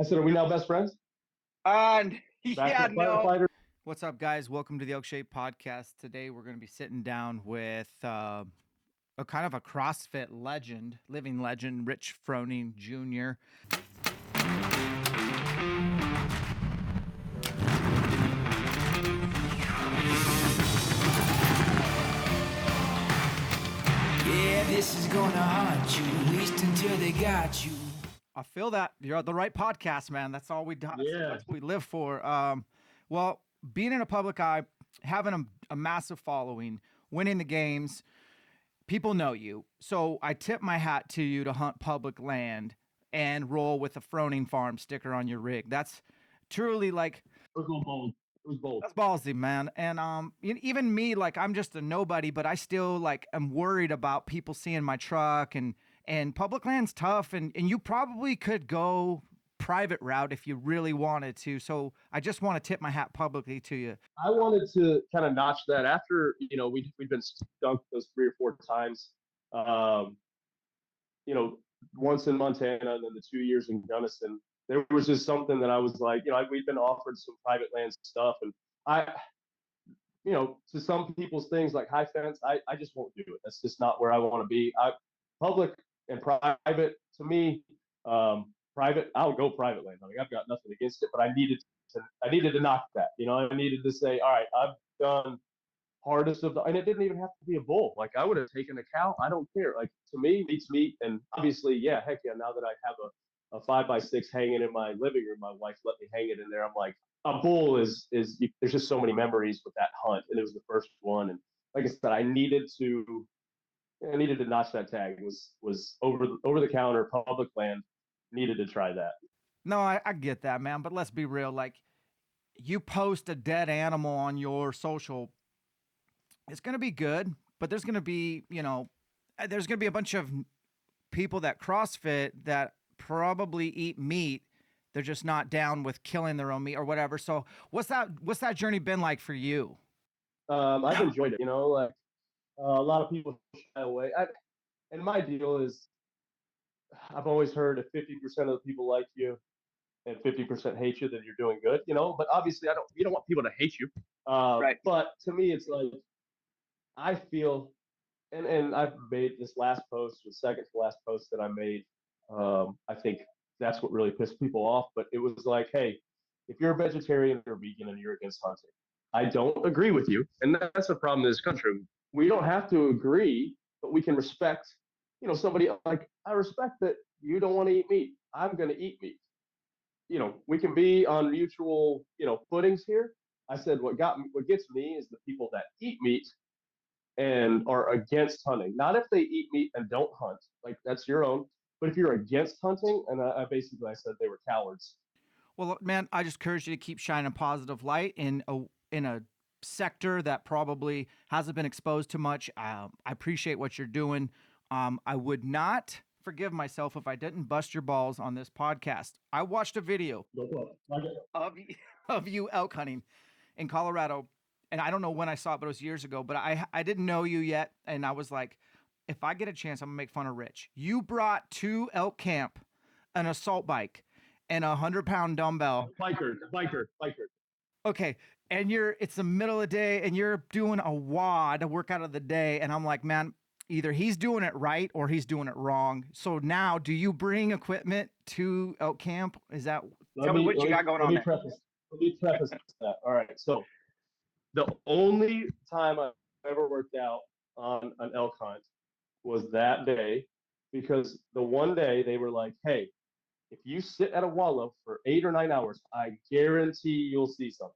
I said, are we now best friends? Yeah, no. Firefighter. What's up, guys? Welcome to the ELKSHAPE Podcast. Today, we're going to be sitting down with a kind of a CrossFit legend, living legend, Rich Froning Jr. Yeah, this is gonna haunt you, at least until they got you. I feel that you're the right podcast, man. That's all we do. Yeah. That's what we live for. Well, being in a public eye, having a massive following, winning the games, people know you. So I tip my hat to you to hunt public land and roll with a Froning Farm sticker on your rig. That's truly like It was a little bold. It was bold. that's ballsy, man. And even me, like I'm just a nobody, but I still like am worried about people seeing my truck and public land's tough, and you probably could go private route if you really wanted to. So I just want to tip my hat publicly to you. I wanted to kind of notch that after, we'd been skunked those 3 or 4 times. Um, once in Montana and then the 2 years in Gunnison. There was just something that I was like, we'd been offered some private land stuff, and to some people's things like high fence, I just won't do it. That's just not where I want to be. Public and private, to me, private, I'll go private land. I mean, I've got nothing against it, but I needed to knock that. I needed to say, all right, I've done hardest of the, and it didn't even have to be a bull. Like I would have taken a cow. I don't care. Like to me, meat's meat, and obviously, yeah, heck yeah. Now that I have a 5x6 hanging in my living room, my wife let me hang it in there. I'm like, a bull is there's just so many memories with that hunt, and it was the first one. And like I said, I needed to notch that tag. It was over the counter public land. Needed to try that. No, I get that, man. But let's be real. Like you post a dead animal on your social, it's going to be good, but there's going to be, there's going to be a bunch of people that CrossFit that probably eat meat. They're just not down with killing their own meat or whatever. So what's that journey been like for you? I've enjoyed it. A lot of people shy away. And my deal is, I've always heard if 50% of the people like you and 50% hate you, then you're doing good. But obviously, you don't want people to hate you. Right. But to me, it's like I feel, and I've made this last post, the second to last post that I made. I think that's what really pissed people off. But it was like, hey, if you're a vegetarian or vegan and you're against hunting, I don't agree with you, and that's the problem in this country. We don't have to agree, but we can respect. Somebody like I respect that you don't want to eat meat. I'm going to eat meat. We can be on mutual, footings here. I said what gets me is the people that eat meat and are against hunting. Not if they eat meat and don't hunt, like that's your own. But if you're against hunting, and I said they were cowards. Well, man, I just encourage you to keep shining positive light in a sector that probably hasn't been exposed to much. I appreciate what you're doing. I would not forgive myself if I didn't bust your balls on this podcast. I watched a video of you elk hunting in Colorado, and I don't know when I saw it, but it was years ago. But I didn't know you yet, and I was like, if I get a chance, I'm gonna make fun of Rich. You brought to Elk Camp an assault bike and a 100-pound dumbbell. Biker. Okay, and it's the middle of the day, and you're doing a WOD, a workout of the day, and I'm like, man, either he's doing it right or he's doing it wrong. So now, do you bring equipment to Elk Camp? Is that? Tell me what you got going on there. Let me preface that. All right, so the only time I ever worked out on an elk hunt was that day, because the one day they were like, hey, if you sit at a wallow for 8 or 9 hours, I guarantee you'll see something.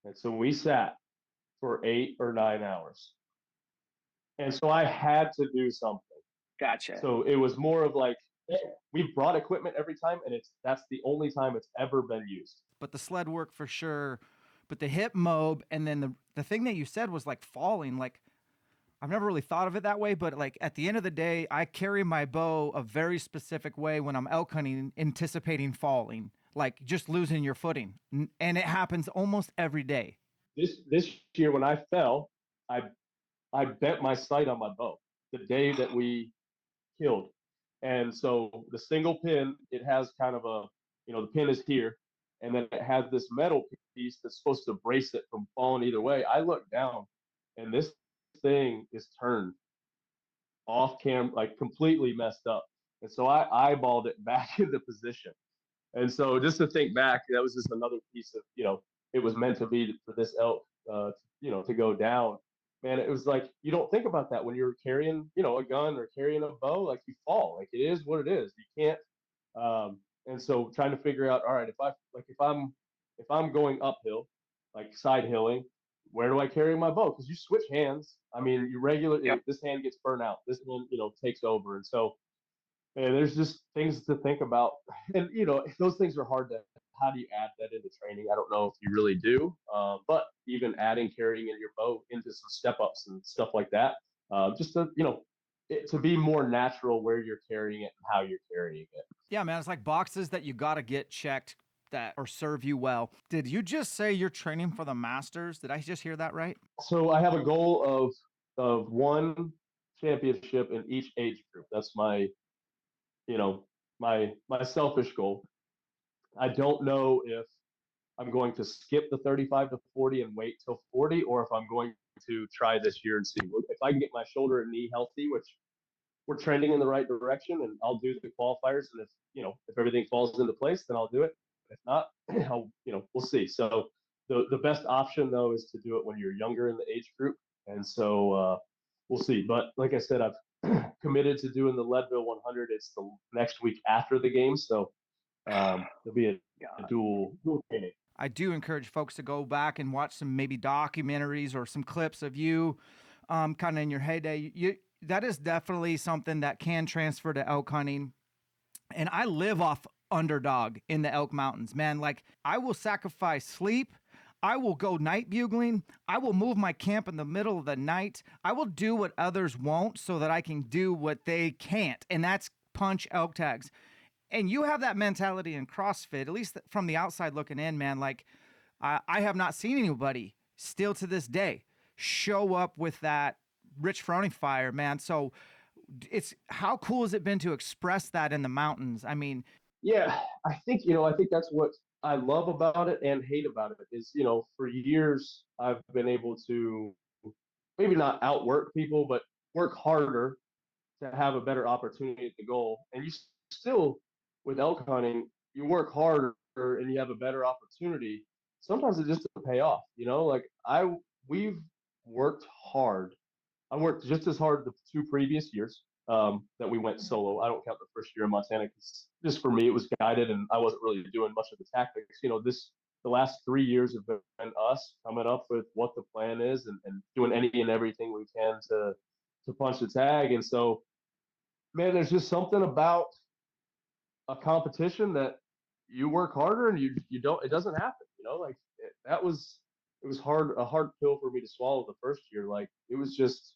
And so we sat for 8 or 9 hours. And so I had to do something. Gotcha. So it was more of like, we brought equipment every time, and that's the only time it's ever been used. But the sled work for sure, but the hip mob, and then the thing that you said was like falling. Like I've never really thought of it that way, but like at the end of the day, I carry my bow a very specific way when I'm elk hunting, anticipating falling, like just losing your footing, and it happens almost every day. This year when I fell, I bent my sight on my bow the day that we killed. And so the single pin, it has kind of the pin is here, and then it has this metal piece that's supposed to brace it from falling either way. I look down, and this thing is turned off cam, like completely messed up. And so I eyeballed it back into position. And so just to think back, that was just another piece of, it was meant to be for this elk, to go down. Man, it was like, you don't think about that when you're carrying, a gun or carrying a bow, like you fall, like it is what it is. You can't. And so trying to figure out, all right, if I'm going uphill, like side hilling, where do I carry my bow? Because you switch hands. I mean, this hand gets burnt out. This one, takes over. And so, man, there's just things to think about. And, those things are hard how do you add that into training? I don't know if you really do. But even carrying in your bow into some step ups and stuff like that, just to, to be more natural where you're carrying it and how you're carrying it. Yeah, man, it's like boxes that you got to get checked that or serve you well. Did you just say you're training for the Masters? Did I just hear that right? So I have a goal of one championship in each age group. That's my, my selfish goal. I don't know if I'm going to skip the 35 to 40 and wait till 40, or if I'm going to try this year and see if I can get my shoulder and knee healthy, which we're trending in the right direction, and I'll do the qualifiers. And if everything falls into place, then I'll do it. If not, we'll see. So the best option though is to do it when you're younger in the age group. And so we'll see. But like I said, I've committed to doing the Leadville 100. It's the next week after the game. So there'll be a dual training. I do encourage folks to go back and watch some maybe documentaries or some clips of you kind of in your heyday. That is definitely something that can transfer to elk hunting. And I live off underdog in the elk mountains, man. Like, I will sacrifice sleep. I will go night bugling. I will move my camp in the middle of the night. I will do what others won't so that I can do what they can't. And that's punch elk tags. And you have that mentality in CrossFit, at least from the outside looking in, man. Like, I have not seen anybody still to this day show up with that Rich Froning fire, man. So how cool has it been to express that in the mountains? I mean, yeah, I think that's what I love about it and hate about it is, for years I've been able to maybe not outwork people, but work harder to have a better opportunity at the goal. And you still, with elk hunting, you work harder and you have a better opportunity. Sometimes it just doesn't pay off, we've worked hard. I worked just as hard the 2 previous years that we went solo. I don't count the first year in Montana because just for me it was guided and I wasn't really doing much of the tactics. The last 3 years have been us coming up with what the plan is and doing any and everything we can to punch the tag. And so, man, there's just something about a competition that you work harder and you don't. It doesn't happen. It was a hard pill for me to swallow the first year. Like, it was just,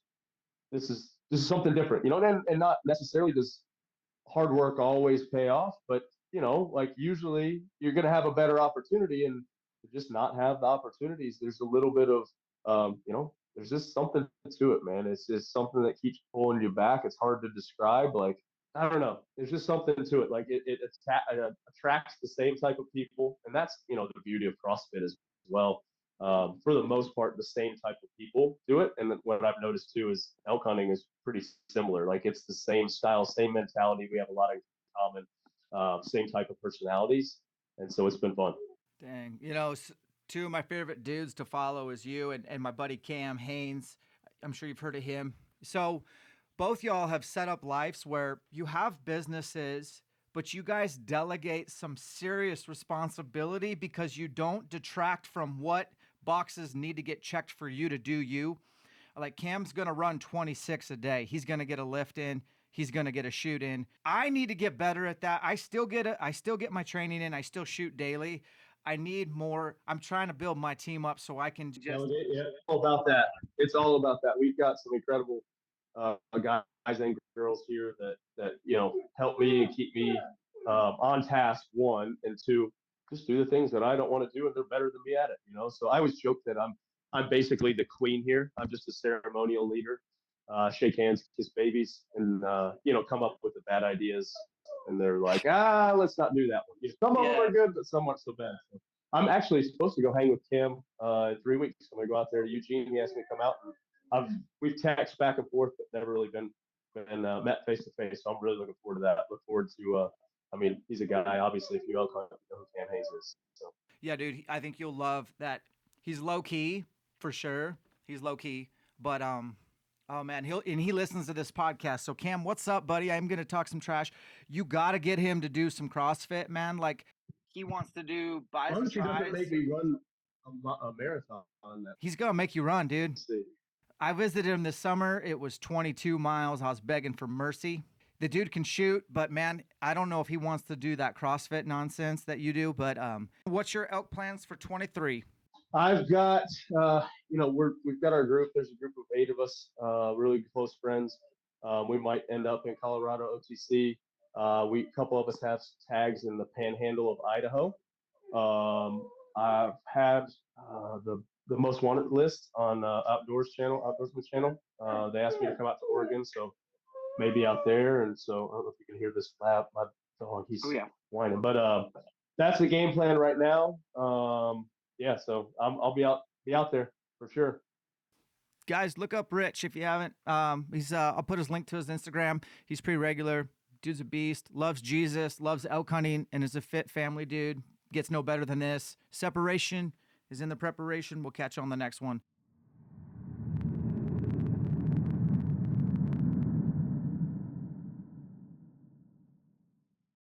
this is something different, and not necessarily does hard work always pay off, but usually you're going to have a better opportunity, and to just not have the opportunities, there's a little bit of, there's just something to it, man. It's just something that keeps pulling you back. It's hard to describe. Like, I don't know. There's just something to it. Like, it attracts the same type of people, and that's, the beauty of CrossFit as well. For the most part, the same type of people do it. And what I've noticed too is elk hunting is pretty similar. Like, it's the same style, same mentality. We have a lot in common, same type of personalities. And so it's been fun. Dang. 2 of my favorite dudes to follow is you and my buddy Cam Haynes. I'm sure you've heard of him. So both y'all have set up lives where you have businesses, but you guys delegate some serious responsibility because you don't detract from what boxes need to get checked for you to do you. Like, Cam's going to run 26 a day. He's going to get a lift in. He's going to get a shoot in. I need to get better at that. I still get my training in. I still shoot daily. I need more. I'm trying to build my team up so I can just. Yeah, it's all about that. It's all about that. We've got some incredible guys and girls here that help me and keep me on task, 1, and 2, just do the things that I don't want to do, and they're better than me at it. So I always joke that I'm basically the queen here. I'm just a ceremonial leader. Shake hands, kiss babies, and come up with the bad ideas and they're like, let's not do that one. Some of them are good, but some aren't so bad. So I'm actually supposed to go hang with Kim in 3 weeks. I'm gonna go out there to Eugene. He asked me to come out. And we've texted back and forth, but never really been met face to face. So I'm really looking forward to that. Look forward to. I mean, he's a guy. Obviously, if you elk hunt, you know who Cam Haynes is. So. Yeah, dude. I think you'll love that. He's low key for sure. He's low key, but oh man, he listens to this podcast. So Cam, what's up, buddy? I'm gonna talk some trash. You gotta get him to do some CrossFit, man. Like he wants to do buys and Honestly, tries. doesn't make me run a marathon on that. He's gonna make you run, dude. I visited him this summer. It was 22 miles. I was begging for mercy. The dude can shoot, but man, I don't know if he wants to do that CrossFit nonsense that you do. But what's your elk plans for 23? I've got, we've got our group. There's a group of 8 of us, really close friends. We might end up in Colorado OTC. A couple of us have tags in the Panhandle of Idaho. I've had the most wanted list on Outdoorsman's channel. They asked me to come out to Oregon, so maybe out there. And so I don't know if you can hear this laugh. My dog, he's whining. But that's the game plan right now. So I'll be out there for sure. Guys, look up Rich if you haven't. I'll put his link to his Instagram. He's pretty regular. Dude's a beast. Loves Jesus. Loves elk hunting, and is a fit family dude. Gets no better than this. Separation is in the preparation. We'll catch you on the next one.